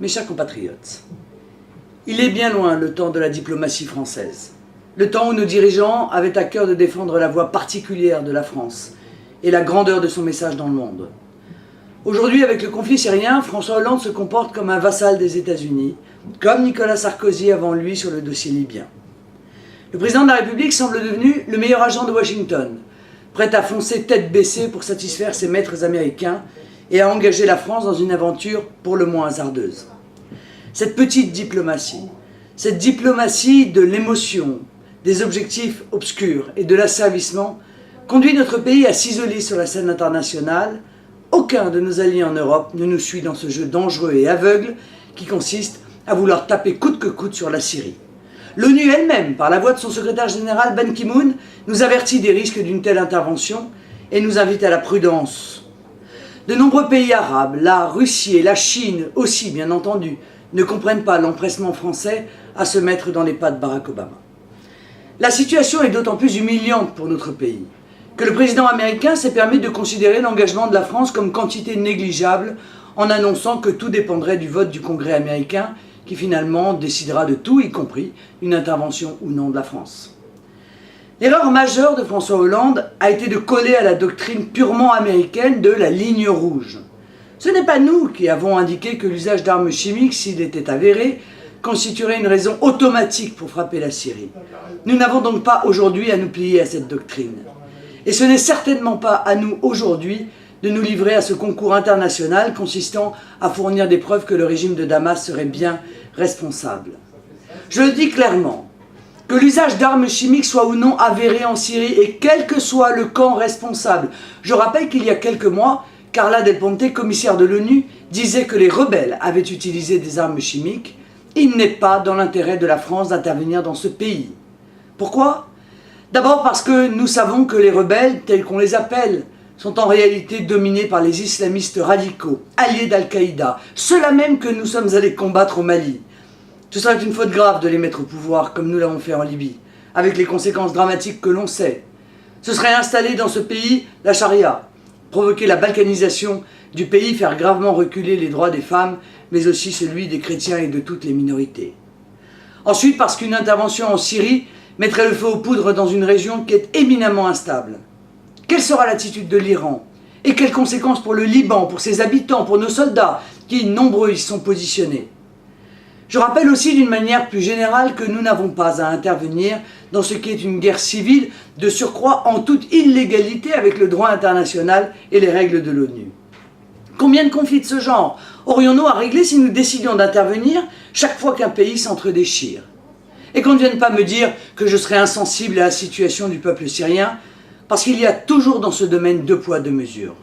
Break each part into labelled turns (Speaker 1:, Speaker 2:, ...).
Speaker 1: Mes chers compatriotes, il est bien loin le temps de la diplomatie française, le temps où nos dirigeants avaient à cœur de défendre la voix particulière de la France et la grandeur de son message dans le monde. Aujourd'hui, avec le conflit syrien, François Hollande se comporte comme un vassal des États-Unis, comme Nicolas Sarkozy avant lui sur le dossier libyen. Le président de la République semble devenu le meilleur agent de Washington, prêt à foncer tête baissée pour satisfaire ses maîtres américains et à engager la France dans une aventure pour le moins hasardeuse. Cette petite diplomatie, cette diplomatie de l'émotion, des objectifs obscurs et de l'asservissement, conduit notre pays à s'isoler sur la scène internationale. Aucun de nos alliés en Europe ne nous suit dans ce jeu dangereux et aveugle qui consiste à vouloir taper coûte que coûte sur la Syrie. L'ONU elle-même, par la voix de son secrétaire général Ban Ki-moon, nous avertit des risques d'une telle intervention et nous invite à la prudence. De nombreux pays arabes, la Russie et la Chine aussi bien entendu, ne comprennent pas l'empressement français à se mettre dans les pas de Barack Obama. La situation est d'autant plus humiliante pour notre pays que le président américain s'est permis de considérer l'engagement de la France comme quantité négligeable en annonçant que tout dépendrait du vote du Congrès américain qui finalement décidera de tout, y compris une intervention ou non de la France. L'erreur majeure de François Hollande a été de coller à la doctrine purement américaine de la ligne rouge. Ce n'est pas nous qui avons indiqué que l'usage d'armes chimiques, s'il était avéré, constituerait une raison automatique pour frapper la Syrie. Nous n'avons donc pas aujourd'hui à nous plier à cette doctrine. Et ce n'est certainement pas à nous aujourd'hui de nous livrer à ce concours international consistant à fournir des preuves que le régime de Damas serait bien responsable. Je le dis clairement, que l'usage d'armes chimiques soit ou non avéré en Syrie et quel que soit le camp responsable. Je rappelle qu'il y a quelques mois, Carla Del Ponte, commissaire de l'ONU, disait que les rebelles avaient utilisé des armes chimiques. Il n'est pas dans l'intérêt de la France d'intervenir dans ce pays. Pourquoi ? D'abord parce que nous savons que les rebelles, tels qu'on les appelle, sont en réalité dominés par les islamistes radicaux, alliés d'Al-Qaïda, ceux-là même que nous sommes allés combattre au Mali. Ce serait une faute grave de les mettre au pouvoir, comme nous l'avons fait en Libye, avec les conséquences dramatiques que l'on sait. Ce serait installer dans ce pays la charia, provoquer la balkanisation du pays, faire gravement reculer les droits des femmes, mais aussi celui des chrétiens et de toutes les minorités. Ensuite, parce qu'une intervention en Syrie mettrait le feu aux poudres dans une région qui est éminemment instable. Quelle sera l'attitude de l'Iran? Et quelles conséquences pour le Liban, pour ses habitants, pour nos soldats, qui nombreux y sont positionnés? Je rappelle aussi d'une manière plus générale que nous n'avons pas à intervenir dans ce qui est une guerre civile, de surcroît en toute illégalité avec le droit international et les règles de l'ONU. Combien de conflits de ce genre aurions-nous à régler si nous décidions d'intervenir chaque fois qu'un pays s'entre-déchire? Et qu'on ne vienne pas me dire que je serai insensible à la situation du peuple syrien, parce qu'il y a toujours dans ce domaine deux poids, deux mesures.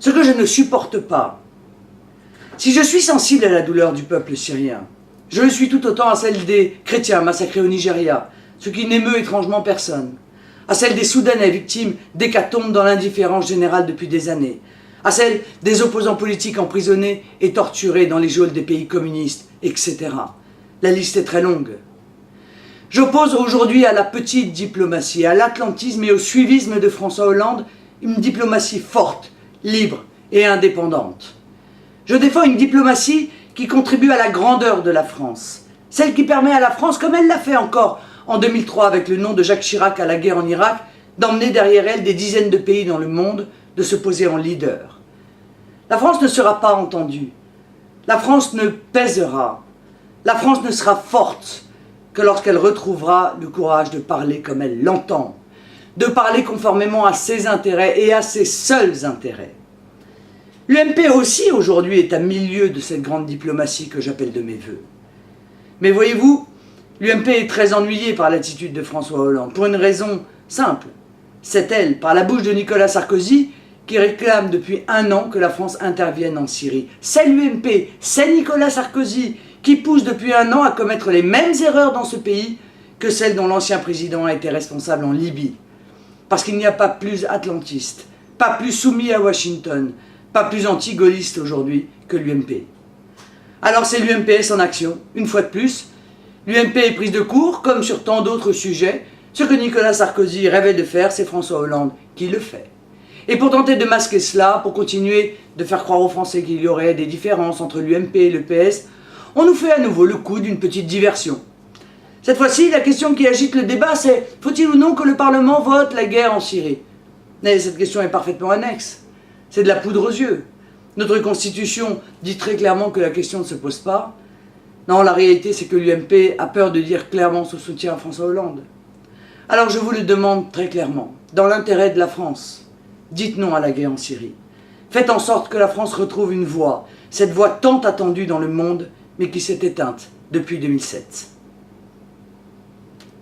Speaker 1: Ce que je ne supporte pas, si je suis sensible à la douleur du peuple syrien, je le suis tout autant à celle des chrétiens massacrés au Nigeria, ce qui n'émeut étrangement personne, à celle des Soudanais victimes d'hécatombes dans l'indifférence générale depuis des années, à celle des opposants politiques emprisonnés et torturés dans les geôles des pays communistes, etc. La liste est très longue. J'oppose aujourd'hui à la petite diplomatie, à l'atlantisme et au suivisme de François Hollande une diplomatie forte, libre et indépendante. Je défends une diplomatie qui contribue à la grandeur de la France, celle qui permet à la France, comme elle l'a fait encore en 2003 avec le nom de Jacques Chirac à la guerre en Irak, d'emmener derrière elle des dizaines de pays dans le monde, de se poser en leader. La France ne sera pas entendue, la France ne pèsera, la France ne sera forte que lorsqu'elle retrouvera le courage de parler comme elle l'entend, de parler conformément à ses intérêts et à ses seuls intérêts. L'UMP aussi aujourd'hui est à milieu de cette grande diplomatie que j'appelle de mes voeux. Mais voyez-vous, l'UMP est très ennuyée par l'attitude de François Hollande, pour une raison simple. C'est elle, par la bouche de Nicolas Sarkozy, qui réclame depuis 1 an que la France intervienne en Syrie. C'est l'UMP, c'est Nicolas Sarkozy, qui pousse depuis 1 an à commettre les mêmes erreurs dans ce pays que celles dont l'ancien président a été responsable en Libye. Parce qu'il n'y a pas plus atlantiste, pas plus soumis à Washington, pas plus anti-gaulliste aujourd'hui que l'UMP. Alors c'est l'UMPS en action, une fois de plus. L'UMP est prise de court, comme sur tant d'autres sujets. Ce que Nicolas Sarkozy rêvait de faire, c'est François Hollande qui le fait. Et pour tenter de masquer cela, pour continuer de faire croire aux Français qu'il y aurait des différences entre l'UMP et le PS, on nous fait à nouveau le coup d'une petite diversion. Cette fois-ci, la question qui agite le débat, c'est « faut-il ou non que le Parlement vote la guerre en Syrie ?» Mais cette question est parfaitement annexe. C'est de la poudre aux yeux. Notre Constitution dit très clairement que la question ne se pose pas. Non, la réalité, c'est que l'UMP a peur de dire clairement son soutien à François Hollande. Alors je vous le demande très clairement, dans l'intérêt de la France, dites non à la guerre en Syrie. Faites en sorte que la France retrouve une voix, cette voix tant attendue dans le monde, mais qui s'est éteinte depuis 2007.